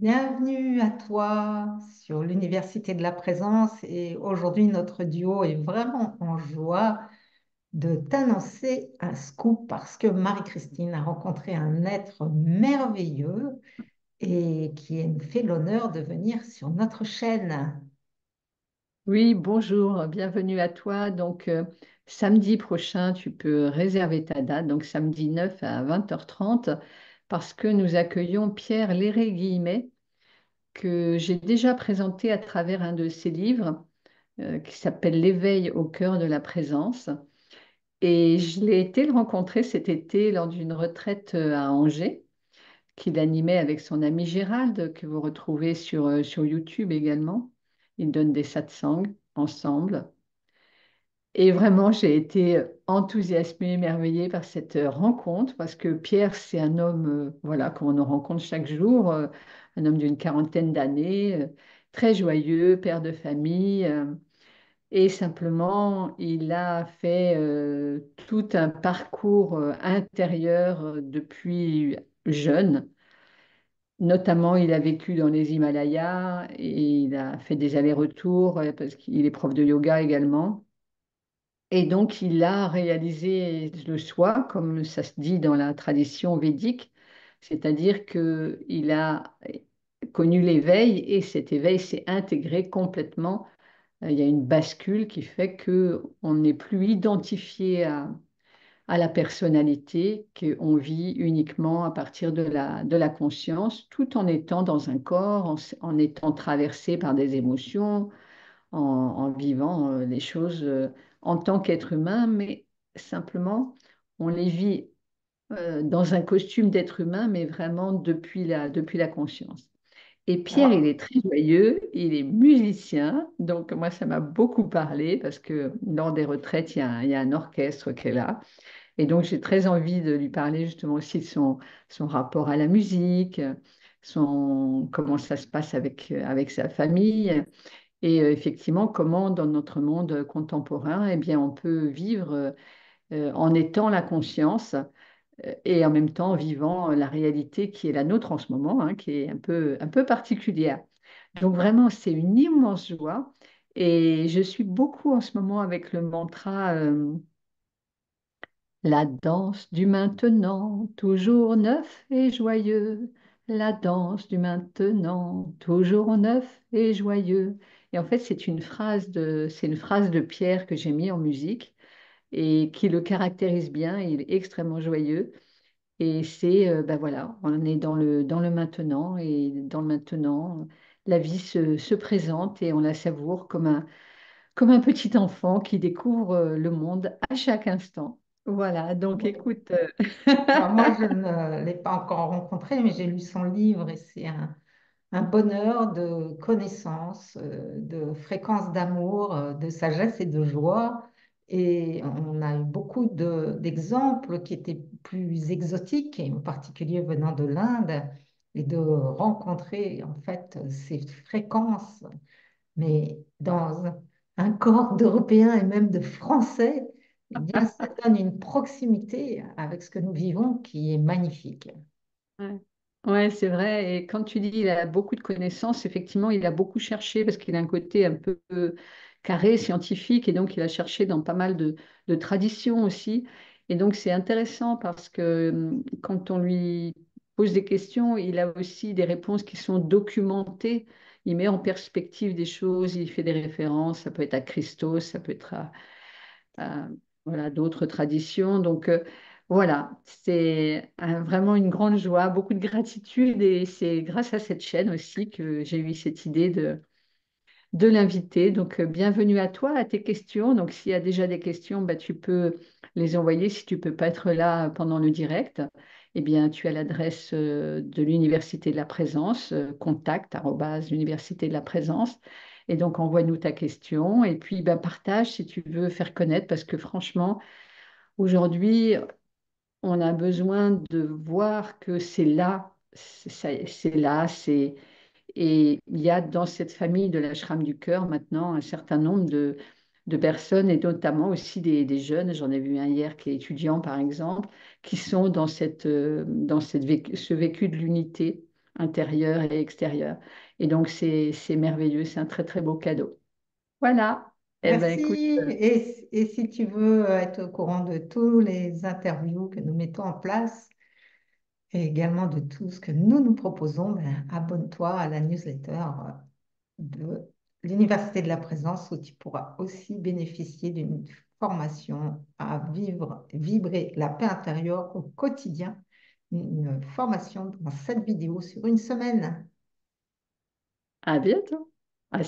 Bienvenue à toi sur l'Université de la Présence et aujourd'hui notre duo est vraiment en joie de t'annoncer un scoop parce que Marie-Christine a rencontré un être merveilleux et qui nous fait l'honneur de venir sur notre chaîne. Oui, bonjour, bienvenue à toi. Samedi prochain, tu peux réserver ta date, donc samedi 9 à 20h30, parce que nous accueillons Pierre Léré-Guillemet, que j'ai déjà présenté à travers un de ses livres, qui s'appelle L'éveil au cœur de la présence. Et je l'ai été le rencontrer cet été lors d'une retraite à Angers, qu'il animait avec son ami Gérald, que vous retrouvez sur YouTube également. Ils donnent des satsangs ensemble. Et vraiment, j'ai été enthousiasmée, émerveillée par cette rencontre parce que Pierre, c'est un homme, voilà, qu'on nous rencontre chaque jour, un homme d'une quarantaine d'années, très joyeux, père de famille. Et simplement, il a fait tout un parcours intérieur depuis jeune. Notamment, il a vécu dans les Himalayas et il a fait des allers-retours parce qu'il est prof de yoga également. Et donc, il a réalisé le soi, comme ça se dit dans la tradition védique, c'est-à-dire qu'il a connu l'éveil et cet éveil s'est intégré complètement. Il y a une bascule qui fait qu'on n'est plus identifié à la personnalité, qu'on vit uniquement à partir de la conscience, tout en étant dans un corps, en étant traversé par des émotions, en vivant les choses en tant qu'être humain, mais simplement, on les vit dans un costume d'être humain, mais vraiment depuis la conscience. Et Pierre, il Alors, est très joyeux, il est musicien, donc moi, ça m'a beaucoup parlé parce que lors des retraites, il y a un orchestre qui est là. Et donc, j'ai très envie de lui parler justement aussi de son rapport à la musique, comment ça se passe avec sa famille. Et effectivement, comment dans notre monde contemporain, eh bien, on peut vivre en étant la conscience et en même temps en vivant la réalité qui est la nôtre en ce moment, hein, qui est un peu particulière. Donc vraiment, c'est une immense joie. Et je suis beaucoup en ce moment avec le mantra la danse du maintenant, toujours neuf et joyeux. La danse du maintenant, toujours neuf et joyeux. Et en fait, c'est une phrase de Pierre que j'ai mis en musique et qui le caractérise bien. Il est extrêmement joyeux. Et ben voilà, on est dans le maintenant et dans le maintenant, la vie se présente et on la savoure comme un petit enfant qui découvre le monde à chaque instant. Voilà, donc écoute, alors moi, je ne l'ai pas encore rencontré, mais j'ai lu son livre et c'est un bonheur de connaissances, de fréquences d'amour, de sagesse et de joie. Et on a eu beaucoup d'exemples qui étaient plus exotiques, et en particulier venant de l'Inde, et de rencontrer en fait ces fréquences, mais dans un corps d'Européens et même de Français, eh bien, ça donne une proximité avec ce que nous vivons qui est magnifique. ouais, ouais, c'est vrai. Et quand tu dis il a beaucoup de connaissances, effectivement, il a beaucoup cherché parce qu'il a un côté un peu carré, scientifique, et donc il a cherché dans pas mal de traditions aussi. Et donc c'est intéressant parce que quand on lui pose des questions, il a aussi des réponses qui sont documentées. Il met en perspective des choses, il fait des références, ça peut être à Christos, ça peut être à, voilà, d'autres traditions. Donc voilà, c'est vraiment une grande joie, beaucoup de gratitude et c'est grâce à cette chaîne aussi que j'ai eu cette idée de l'inviter. Donc bienvenue à toi, à tes questions. Donc s'il y a déjà des questions, bah, tu peux les envoyer. Si tu peux pas être là pendant le direct, eh bien tu as l'adresse de l'Université de la Présence, contact@l'Université de la Présence. Et donc, envoie-nous ta question et puis ben, partage si tu veux faire connaître parce que franchement, aujourd'hui, on a besoin de voir que c'est là, c'est là, et il y a dans cette famille de l'ashram du cœur maintenant un certain nombre de personnes et notamment aussi des jeunes. J'en ai vu un hier qui est étudiant par exemple, qui sont dans ce vécu de l'unité intérieure et extérieure. Et donc, c'est merveilleux, c'est un très, très beau cadeau. Voilà. Eh ben, Merci. écoute, Et si tu veux être au courant de tous les interviews que nous mettons en place et également de tout ce que nous proposons, ben, abonne-toi à la newsletter de l'Université de la Présence où tu pourras aussi bénéficier d'une formation à vibrer la paix intérieure au quotidien. Une formation dans 7 vidéos sur une semaine. à bientôt.